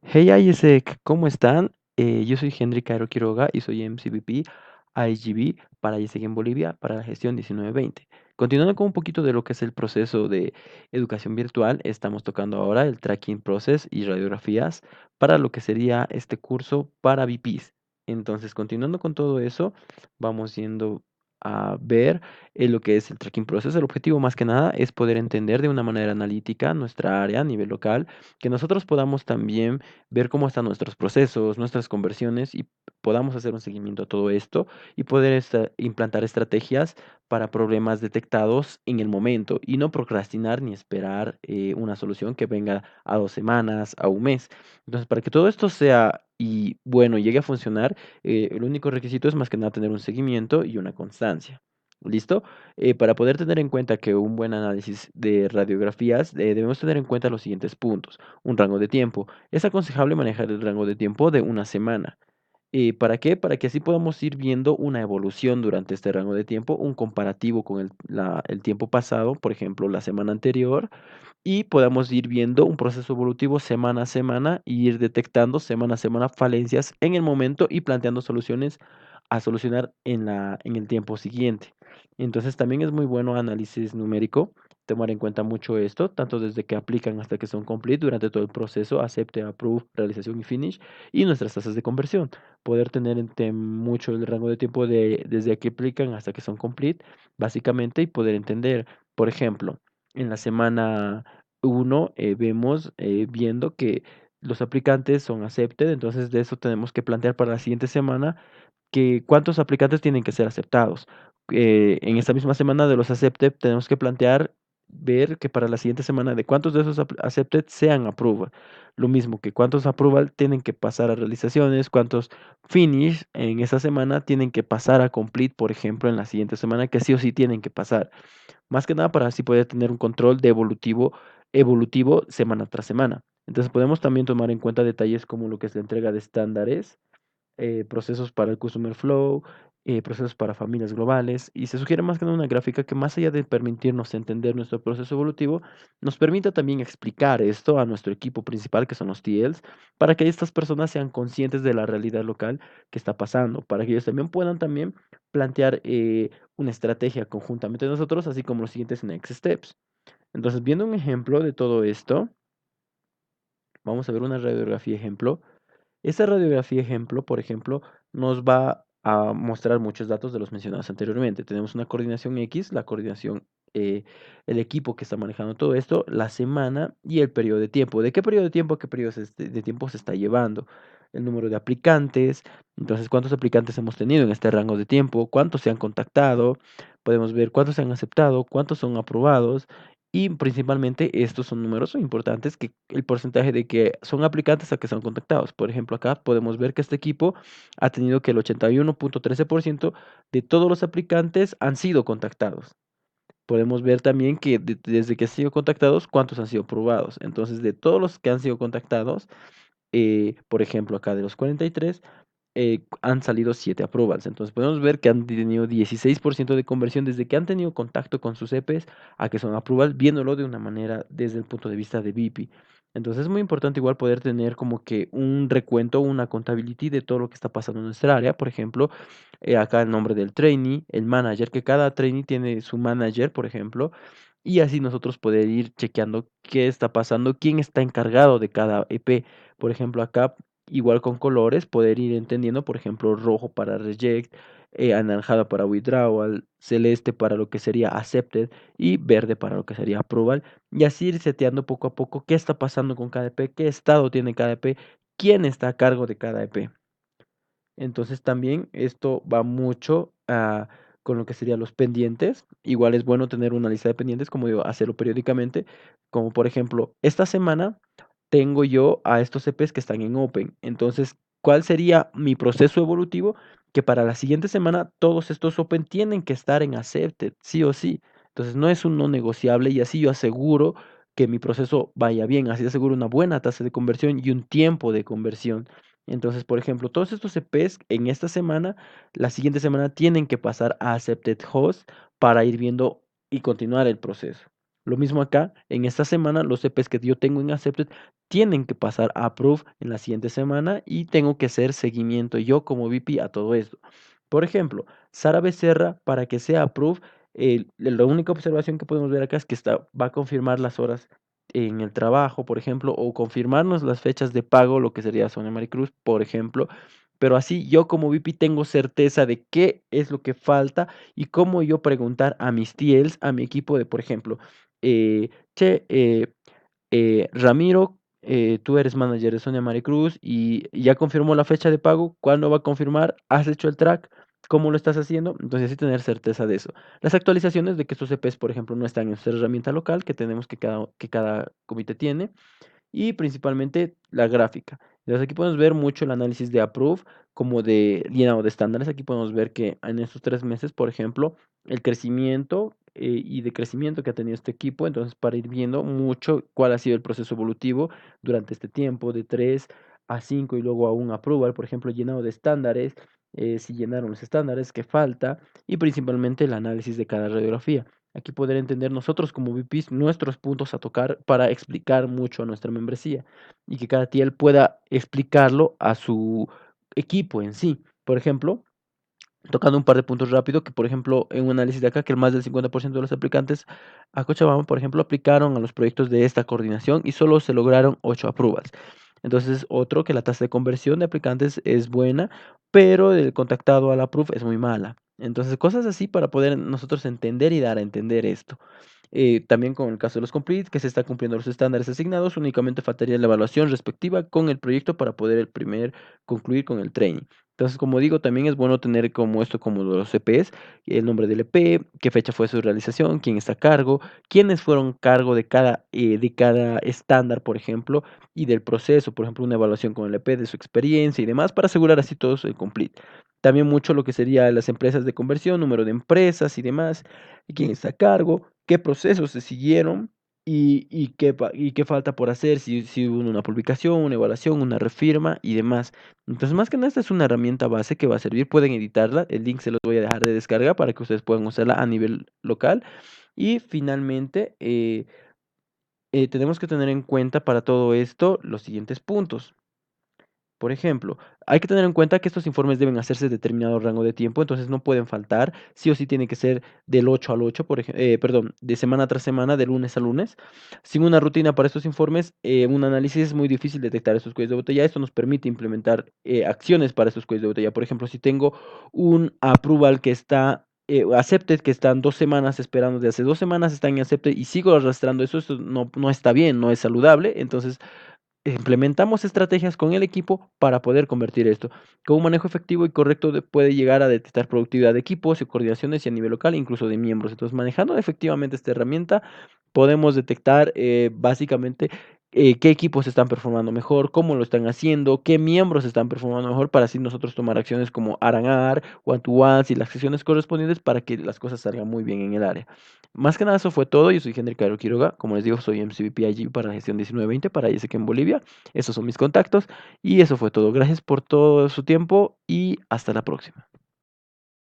Hey Isaac, ¿cómo están? Yo soy Henry Cairo Quiroga y soy MCVP IGB para ISEC en Bolivia para la gestión 1920. Continuando con un poquito de lo que es el proceso de educación virtual, estamos tocando ahora el tracking process y radiografías para lo que sería este curso para VPs. Entonces, continuando con todo eso, vamos yendo a ver lo que es el tracking process. El objetivo más que nada es poder entender de una manera analítica nuestra área a nivel local, que nosotros podamos también ver cómo están nuestros procesos, nuestras conversiones y podamos hacer un seguimiento a todo esto y poder implantar estrategias para problemas detectados en el momento y no procrastinar ni esperar una solución que venga a 2 semanas, a un mes. Entonces, para que todo esto sea y bueno, llegue a funcionar, el único requisito es más que nada tener un seguimiento y una constancia. ¿Listo? Para poder tener en cuenta que un buen análisis de radiografías, debemos tener en cuenta los siguientes puntos. Un rango de tiempo. Es aconsejable manejar el rango de tiempo de una semana. ¿Para qué? Para que así podamos ir viendo una evolución durante este rango de tiempo, un comparativo con el tiempo pasado, por ejemplo, la semana anterior, y podamos ir viendo un proceso evolutivo semana a semana y ir detectando semana a semana falencias en el momento y planteando soluciones a solucionar en el tiempo siguiente. Entonces también es muy bueno análisis numérico, tomar en cuenta mucho esto, tanto desde que aplican hasta que son complete durante todo el proceso, acepte, approve, realización y finish, y nuestras tasas de conversión. Poder tener mucho el rango de tiempo desde que aplican hasta que son complete, básicamente, y poder entender, por ejemplo, en la semana uno vemos viendo que los aplicantes son accepted, entonces de eso tenemos que plantear para la siguiente semana que cuántos aplicantes tienen que ser aceptados. En esta misma semana de los accepted tenemos que plantear ver que para la siguiente semana de cuántos de esos accepted sean approval. Lo mismo que cuántos approval tienen que pasar a realizaciones, cuántos finish en esa semana tienen que pasar a complete, por ejemplo, en la siguiente semana, que sí o sí tienen que pasar. Más que nada para así poder tener un control de evolutivo semana tras semana. Entonces podemos también tomar en cuenta detalles como lo que es la entrega de estándares, procesos para el Customer Flow, procesos para familias globales, y se sugiere más que nada una gráfica que más allá de permitirnos entender nuestro proceso evolutivo, nos permita también explicar esto a nuestro equipo principal, que son los TLs, para que estas personas sean conscientes de la realidad local que está pasando, para que ellos también puedan también plantear una estrategia conjuntamente nosotros, así como los siguientes next steps. Entonces, viendo un ejemplo de todo esto, vamos a ver una radiografía ejemplo. Esta radiografía ejemplo, por ejemplo, nos va a mostrar muchos datos de los mencionados anteriormente. Tenemos una coordinación X, la coordinación, el equipo que está manejando todo esto, la semana y el periodo de tiempo. ¿De qué periodo de tiempo a qué periodo de tiempo se está llevando? El número de aplicantes, entonces cuántos aplicantes hemos tenido en este rango de tiempo, cuántos se han contactado, podemos ver cuántos se han aceptado, cuántos son aprobados y principalmente estos son números importantes que el porcentaje de que son aplicantes a que son contactados. Por ejemplo, acá podemos ver que este equipo ha tenido que el 81.13% de todos los aplicantes han sido contactados. Podemos ver también que desde que han sido contactados, cuántos han sido aprobados. Entonces, de todos los que han sido contactados, por ejemplo, acá de los 43, han salido 7 approvals. Entonces podemos ver que han tenido 16% de conversión desde que han tenido contacto con sus EPs a que son approvals, viéndolo de una manera desde el punto de vista de VP. Entonces es muy importante igual poder tener como que un recuento, una contabilidad de todo lo que está pasando en nuestra área. Por ejemplo, acá el nombre del trainee, el manager, que cada trainee tiene su manager, por ejemplo, y así nosotros poder ir chequeando qué está pasando, quién está encargado de cada EP. Por ejemplo, acá igual con colores, poder ir entendiendo, por ejemplo, rojo para reject, anaranjado para withdrawal, celeste para lo que sería accepted y verde para lo que sería approval. Y así ir seteando poco a poco qué está pasando con cada EP, qué estado tiene cada EP, quién está a cargo de cada EP. Entonces también esto va mucho con lo que serían los pendientes. Igual es bueno tener una lista de pendientes, como digo, hacerlo periódicamente. Como por ejemplo, esta semana tengo yo a estos EPs que están en Open. Entonces, ¿cuál sería mi proceso evolutivo? Que para la siguiente semana todos estos Open tienen que estar en Accepted, sí o sí. Entonces, no es un no negociable y así yo aseguro que mi proceso vaya bien, así aseguro una buena tasa de conversión y un tiempo de conversión. Entonces, por ejemplo, todos estos EPs en esta semana, la siguiente semana tienen que pasar a Accepted Host para ir viendo y continuar el proceso. Lo mismo acá, en esta semana, los EPs que yo tengo en Accepted tienen que pasar a Approve en la siguiente semana y tengo que hacer seguimiento yo como VP a todo esto. Por ejemplo, Sara Becerra, para que sea Approve, la única observación que podemos ver acá es que va a confirmar las horas en el trabajo, por ejemplo, o confirmarnos las fechas de pago, lo que sería Sonia Maricruz, por ejemplo. Pero así yo como VP tengo certeza de qué es lo que falta y cómo yo preguntar a mis TLs, a mi equipo de, por ejemplo, che, Ramiro, tú eres manager de Sonia Maricruz y ya confirmó la fecha de pago. ¿Cuándo va a confirmar? ¿Has hecho el track? ¿Cómo lo estás haciendo? Entonces, sí tener certeza de eso. Las actualizaciones de que estos EPs, por ejemplo, no están en nuestra herramienta local que tenemos que cada comité tiene y principalmente la gráfica. Entonces aquí podemos ver mucho el análisis de Approve como de llenado de estándares. Aquí podemos ver que en estos 3 meses, por ejemplo, el crecimiento y decrecimiento que ha tenido este equipo. Entonces, para ir viendo mucho cuál ha sido el proceso evolutivo durante este tiempo, de 3 a 5 y luego a un Approval, por ejemplo, llenado de estándares, si llenaron los estándares, qué falta y principalmente el análisis de cada radiografía. Aquí poder entender nosotros como VPs nuestros puntos a tocar para explicar mucho a nuestra membresía y que cada TL pueda explicarlo a su equipo en sí. Por ejemplo, tocando un par de puntos rápido, que por ejemplo, en un análisis de acá, que el más del 50% de los aplicantes a Cochabamba, por ejemplo, aplicaron a los proyectos de esta coordinación y solo se lograron 8 approvals. Entonces, otro, que la tasa de conversión de aplicantes es buena, pero el contactado a la approve es muy mala. Entonces, cosas así para poder nosotros entender y dar a entender esto. También con el caso de los complete, que se está cumpliendo los estándares asignados, únicamente faltaría la evaluación respectiva con el proyecto para poder concluir con el training. Entonces, como digo, también es bueno tener como esto, como los EPs, el nombre del EP, qué fecha fue su realización, quién está a cargo, quiénes fueron cargo de cada estándar, por ejemplo, y del proceso, por ejemplo, una evaluación con el EP de su experiencia y demás, para asegurar así todo el complete. También mucho lo que sería las empresas de conversión, número de empresas y demás, y quién está a cargo, qué procesos se siguieron y qué falta por hacer, si hubo una publicación, una evaluación, una refirma y demás. Entonces, más que nada, esta es una herramienta base que va a servir. Pueden editarla. El link se los voy a dejar de descarga para que ustedes puedan usarla a nivel local. Y finalmente, tenemos que tener en cuenta para todo esto los siguientes puntos. Por ejemplo, hay que tener en cuenta que estos informes deben hacerse en determinado rango de tiempo, entonces no pueden faltar, sí o sí tiene que ser del 8 al 8, perdón, de semana tras semana, de lunes a lunes. Sin una rutina para estos informes, un análisis es muy difícil detectar estos cuellos de botella. Esto nos permite implementar acciones para estos cuellos de botella. Por ejemplo, si tengo un approval que está accepted, que están 2 semanas esperando, de hace 2 semanas están en accepted y sigo arrastrando eso, esto no está bien, no es saludable, entonces implementamos estrategias con el equipo para poder convertir esto. Con un manejo efectivo y correcto puede llegar a detectar productividad de equipos y coordinaciones y a nivel local, incluso de miembros. Entonces, manejando efectivamente esta herramienta, podemos detectar básicamente qué equipos están performando mejor, cómo lo están haciendo, qué miembros están performando mejor para así nosotros tomar acciones como R&R, one-to-ones y las sesiones correspondientes para que las cosas salgan muy bien en el área. Más que nada, eso fue todo. Yo soy Henry Caro Quiroga. Como les digo, soy MCVP IG para la gestión 1920 para ISEC en Bolivia. Esos son mis contactos. Y eso fue todo. Gracias por todo su tiempo y hasta la próxima.